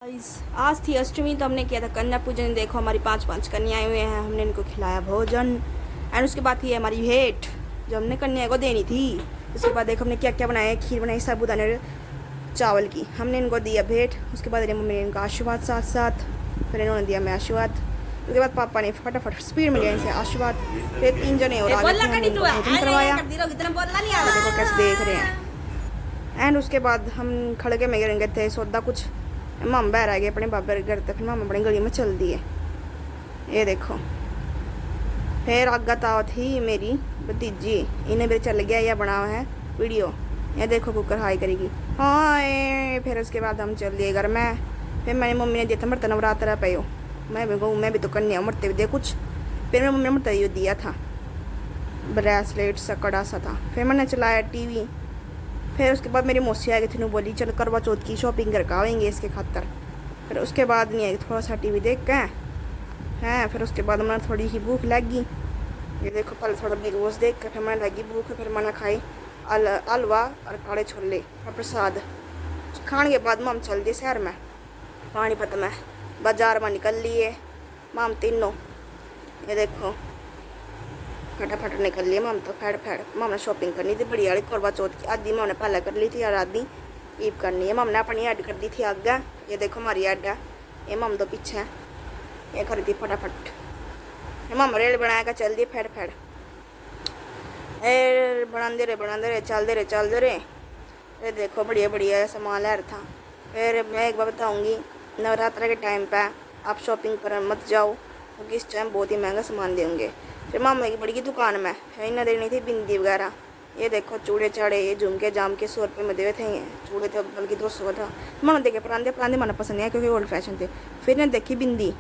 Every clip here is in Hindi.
गाइस, आज थी अष्टमी तो हमने किया था कन्या पूजन। देखो हमारी पांच कन्याएं हुए हैं, हमने इनको खिलाया भोजन। एंड उसके बाद थी हमारी भेंट जो हमने कन्या को देनी थी। उसके बाद देखो हमने क्या क्या बनाया, खीर बनाई साबूदाने चावल की, हमने इनको दिया भेंट। उसके बाद मम्मी ने इनका आशीर्वाद साथ साथ, फिर इन्होंने दिया मैं आशीर्वाद। उसके बाद पापा ने फटाफट स्पीड में लिया इनसे आशीर्वाद। फिर 3 जने और आगे थे, हमने इनको भोजन करवाया। देखो कैसे देख रहे हैं। एंड उसके बाद हम खड़के में गए थे सौदा कुछ, मामा बहर आ गए अपने बाबे के घर तक, फिर मामा अपनी गली में चल दिए। ये देखो फिर आगा ताव थी मेरी भतीजी, इन्हें मेरे चल गया, यह बना हुआ है वीडियो। ये देखो कुकर हाई करेगी हाँ। फिर उसके बाद हम चल दिए घर में। फिर मेरी मम्मी ने दिया था मरता नवरात्रा पे हो, मैं भी तो कन्या मरते भी दे कुछ। फिर मेरी मम्मी ने मरता दिया था ब्रेसलेट सा कड़ा सा था। फिर मैंने चलाया टीवी। फिर उसके बाद मेरी मौसी आ गई थी, बोली चल करवा चौथ की शॉपिंग करके आएंगे इसके खातर। फिर उसके बाद नहीं आई, थोड़ा सा टीवी देख के हैं। फिर उसके बाद मैंने थोड़ी ही भूख लगी। ये देखो पहले थोड़ा बिग बॉस देख कर फिर मैंने लगी भूख। फिर मैंने खाई हलवा और काले छोले और प्रसाद। खाने के बाद हम चल दिए शहर में, पानीपत में बाजार में निकल लिए माम तीनों। ये देखो फटाफट निकल लिए माम तो फैड़ माम ने शॉपिंग करनी थी बढ़िया वाली करवा चौथ की। आधी माम ने पहले कर ली थी और आधी ईब करनी है। माम ने अपनी ऐड कर दी थी आगे, ये देखो हमारी ऐड है। ये माम तो पीछे है, ये करी थी फटाफट। माम रेल बनाया चल दिए फैड़ बनाते रहे चल दे रहे। ये देखो बढ़िया बढ़िया सामान ला रहा था। फिर मैं एक बार बताऊँगी, नवरात्रा के टाइम पर आप शॉपिंग कर मत जाओ क्योंकि इस टाइम बहुत ही महंगा सामान देंगे। फिर मामा की बड़ी दुकान में फिर इन्हें देनी थी बिंदी वगैरह। ये देखो चूड़े चाड़े ये झुमके जाम के 100 रुपये में देवे थे। ये चूड़े थे बल्कि 200 का था। मैंने देखे परांदे मन पसंद नहीं क्योंकि ओल्ड फैशन थे। फिर इन्हें देखी बिंदी,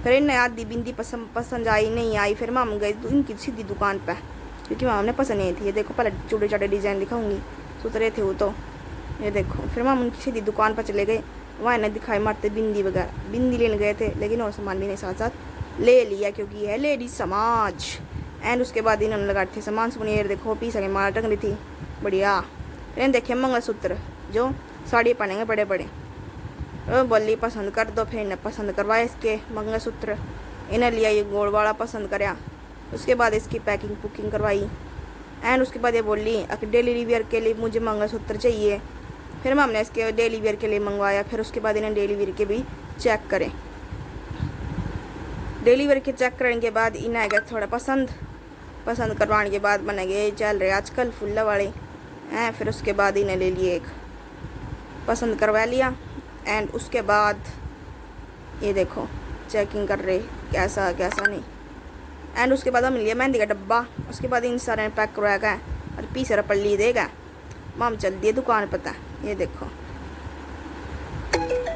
फिर इन्हें आधी बिंदी पसंद आई नहीं आई। फिर मामा गई इनकी सीधी दुकान पर क्योंकि मामा ने पसंद नहीं थी। ये देखो पहले चूड़े चाड़े डिज़ाइन दिखाऊंगी, सुतरे थे वो तो। ये देखो फिर मामा उनकी सीधी दुकान पर चले गए, वहाँ इन्हें दिखाई मारते बिंदी वगैरह। बिंदी लेने गए थे लेकिन और सामान भी नहीं साथ साथ ले लिया क्योंकि है लेडीज समाज। एंड उसके बाद इन्होंने लगा थे सामान सुनिए। देखो पीस के माला टंग रही थी बढ़िया। फिर देखे मंगलसूत्र जो साड़ी पहनेंगे बड़े बड़े, बोली पसंद कर दो। फिर इन्हें पसंद करवाए इसके मंगलसूत्र, इन्हें लिया ये गोल्ड वाला पसंद कराया। उसके बाद इसकी पैकिंग पुकिंग करवाई। एंड उसके बाद ये बोली डेली वेयर के लिए मुझे मंगलसूत्र चाहिए। फिर हमने इसके डेली वेयर के लिए मंगवाया। फिर उसके बाद इन्हें डेली वेयर के भी चेक करें। डेली वेयर के चेक करने के बाद इन्हें गया थोड़ा पसंद करवाने के बाद बने गए चल रहे आजकल फुल्ला वाले हैं। फिर उसके बाद इन्हें ले लिए एक पसंद करवा लिया। एंड उसके बाद ये देखो चेकिंग कर रहे कैसा कैसा नहीं। एंड उसके बाद हम लिया मेहंदी का डब्बा। उसके बाद इन सारे पैक करवाया गया और पीछे रपल्ली देगा। माम चल दिए दुकान पता। ये देखो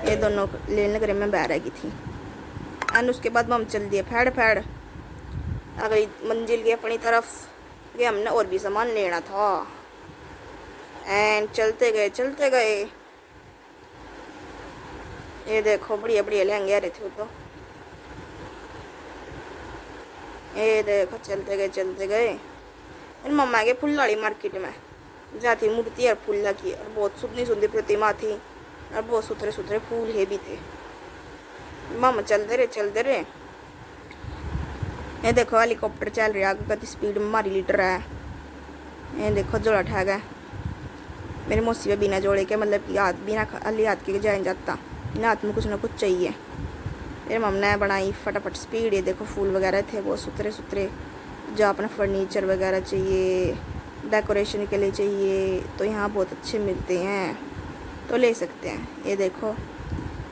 ये दोनों लेने करे में बह रही थी। एंड उसके बाद हम चल दिए फैड़ आ गई मंजिल की अपनी तरफ, ये हमने और भी सामान लेना था। एंड चलते गए। ये देखो बढ़िया बढ़िया लहंगे आ रहे थे तो। ये देखो चलते गए। मम्मा के फूल वाली मार्केट में जाती मूर्ति और फूल की और बहुत सुंदर प्रतिमा थी और बहुत सुथरे फूल है भी थे। मामा चलते रहे। ये देखो हेलीकॉप्टर चल रहा है आगे स्पीड में हमारी लीटर है। ये देखो जोड़ा ठहग है मेरी मौसी पे बिना जोड़े के, मतलब कि हाथ बिना खाली हाथ के जाए जाता, बिना हाथ में कुछ ना कुछ चाहिए। फिर मम्मी ने बनाई फटाफट स्पीड। ये देखो फूल वगैरह थे बहुत सुथरे जो अपना फर्नीचर वगैरह चाहिए डेकोरेशन के लिए चाहिए तो यहाँ बहुत अच्छे मिलते हैं तो ले सकते हैं। ये देखो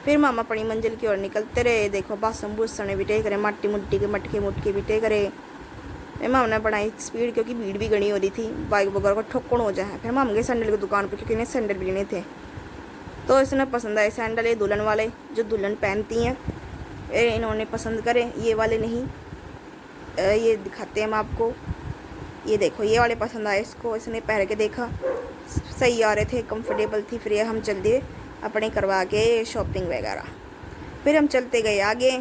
फिर मामा अपनी मंजिल की ओर निकलते रहे। देखो बासन बूसन भी टेक रहे, माटी मुट्टी के मटके भी टेक रहे। फिर मामा ने बनाई स्पीड क्योंकि भीड़ भी घनी हो रही थी, बाइक वगैरह को ठोकण हो जाए। फिर मामा गए सैंडल की दुकान पर क्योंकि इन्हें सैंडल भी लेने थे तो इसने पसंद आए सैंडल, ये दुल्हन वाले जो दुल्हन पहनती हैं। फिर इन्होंने पसंद करे ये वाले नहीं, ये दिखाते हैं हम आपको। ये देखो ये वाले पसंद आए इसको, इसने पहन के देखा सही आ रहे थे, कंफर्टेबल थी। फिर हम चल दिए अपने करवा के शॉपिंग वगैरह। फिर हम चलते गए आगे।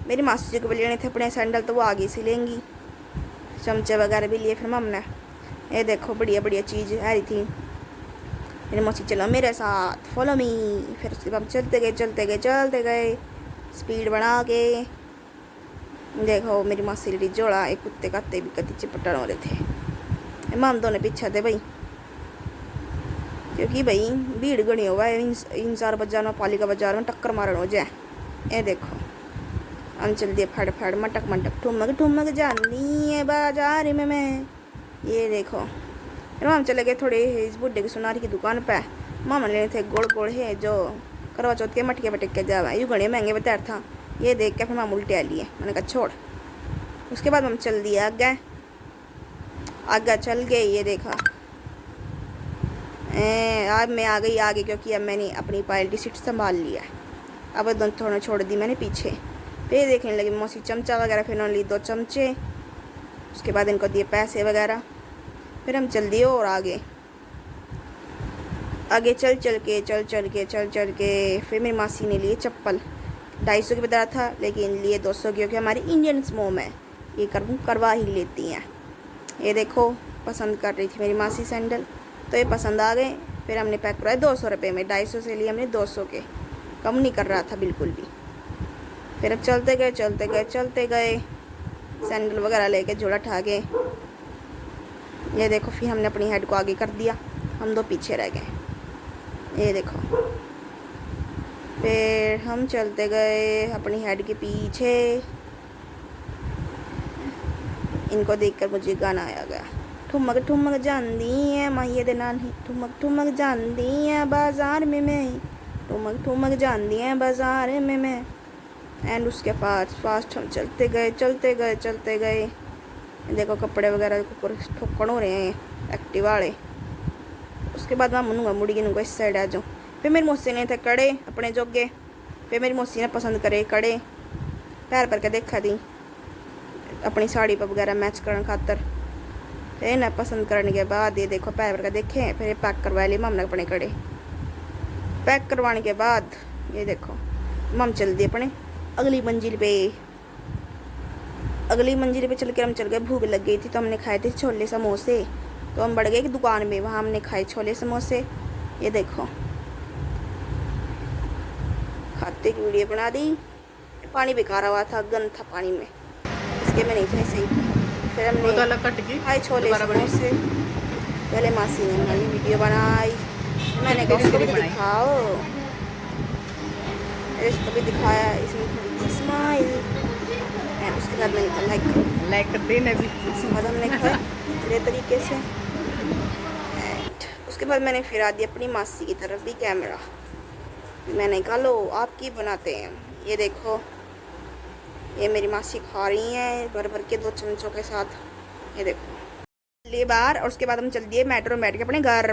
मेरी मासी जी को भी लेने थे अपने सैंडल तो वो आगे से लेंगी। चमचे वगैरह भी लिए फिर हमने। ये देखो बढ़िया बढ़िया चीज़ आ रही थी। मेरी मौसी चलो मेरे साथ, फॉलो मी। फिर उसके बाद हम चलते गए स्पीड बढ़ा के। देखो मेरी मासी लेडी जोड़ा एक कुत्ते काते भी कति चिपटन हो रहे थे। हम दोनों पीछे थे भाई, क्योंकि भाई भीड़ गणी हुआ है इंसार बाजार में, पालिका बाजार में टक्कर मारन हो जाए। ये देखो हम चल दिए फड़ फड़ मटक मटक ठुमक ठुमक जानी है बाजार में मैं। ये देखो फिर हम चले गए थोड़े इस बुढ़े की सुनारी की दुकान पे। मामा लेने थे गोड़ गोड़ है जो करवा चौथ के मटके पटक के जावा, यूँ घने महंगे बता था। ये देख के फिर मामा उल्टे आ लिए, मैंने कहा छोड़। उसके बाद हम चल दिए आगे आगे चल गए। ये देखा अब मैं आ गई आगे, क्योंकि अब मैंने अपनी पायलटी सीट संभाल लिया। अब दोनों थोड़ा छोड़ दी मैंने पीछे। फिर देखने लगी मौसी चमचा वगैरह, फिर उन्होंने ली 2 चमचे। उसके बाद इनको दिए पैसे वगैरह। फिर हम चल दिए और आगे चल के फिर मेरी मासी ने लिए चप्पल। 250 की बता रहा था लेकिन लिए 200 की, क्योंकि हमारी इंडियन मोम है, ये करवा ही लेती हैं। ये देखो पसंद कर रही थी मेरी मासी सैंडल, तो ये पसंद आ गए। फिर हमने पैक करवाए 200 रुपये में, 250 से लिए हमने 200 के, कम नहीं कर रहा था बिल्कुल भी। फिर अब चलते गए सैंडल वगैरह लेके झोला ठा के। ये देखो फिर हमने अपनी हेड को आगे कर दिया, हम 2 पीछे रह गए। ये देखो फिर हम चलते गए अपनी हेड के पीछे। इनको देखकर मुझे गाना आया गया, ठुमक ठुमक जानदी है माहिए दे नाल ही, ठुमक ठुमक जानदी है बाजार में मैं, ठुमक ठुमक जानदी है बाजार में मैं। एंड उसके फास्ट हम चलते गए। देखो कपड़े वगैरह ठोकन हो रहे हैं एक्टिव वाले। उसके बाद मैं मुनूंगा मुड़ी गिनूंगा इस साइड आ जाऊँ। फिर मेरी मौसी ने थे कड़े अपने जोगे। फिर मेरी मौसी ने पसंद करे कड़े, पैर पर के देखा दी अपनी साड़ी पर वगैरह मैच करने खातर। फिर ना पसंद करने के बाद ये देखो पैर पर के देखे, फिर ये पैक करवा लिए मम ने अपने कड़े। पैक करवाने के बाद ये देखो मम चल दी अपने अगली मंजिल पे चल के हम चल गए। भूख लग गई थी तो हमने खाए थे छोले समोसे, तो हम बढ़ गए एक दुकान में, वहाँ हमने खाए छोले समोसे। ये देखो खाते की वीडियो बना दी। पानी भी खा रहा था, गंद था पानी में, इसके में नहीं था सही। फिर हमने खाए छोले समोसे। पहले मासी ने हमारी वीडियो बनाई, मैंने कहा उसको भी दिखाओ, इसको भी दिखाया, इसमें स्माइल। उसके बाद मैंने लाइक कर देना भी। उसके बाद हमने खाया पूरे तरीके से। उसके बाद मैंने फिरा दिया अपनी मासी की तरफ भी कैमरा। मैंने कहा लो आप की बनाते हैं। ये देखो ये मेरी मासी खा रही हैं भर के 2 चमचों के साथ। ये देखो लिए बाहर। और उसके बाद हम चल दिए मेट्रो में बैठ के अपने घर।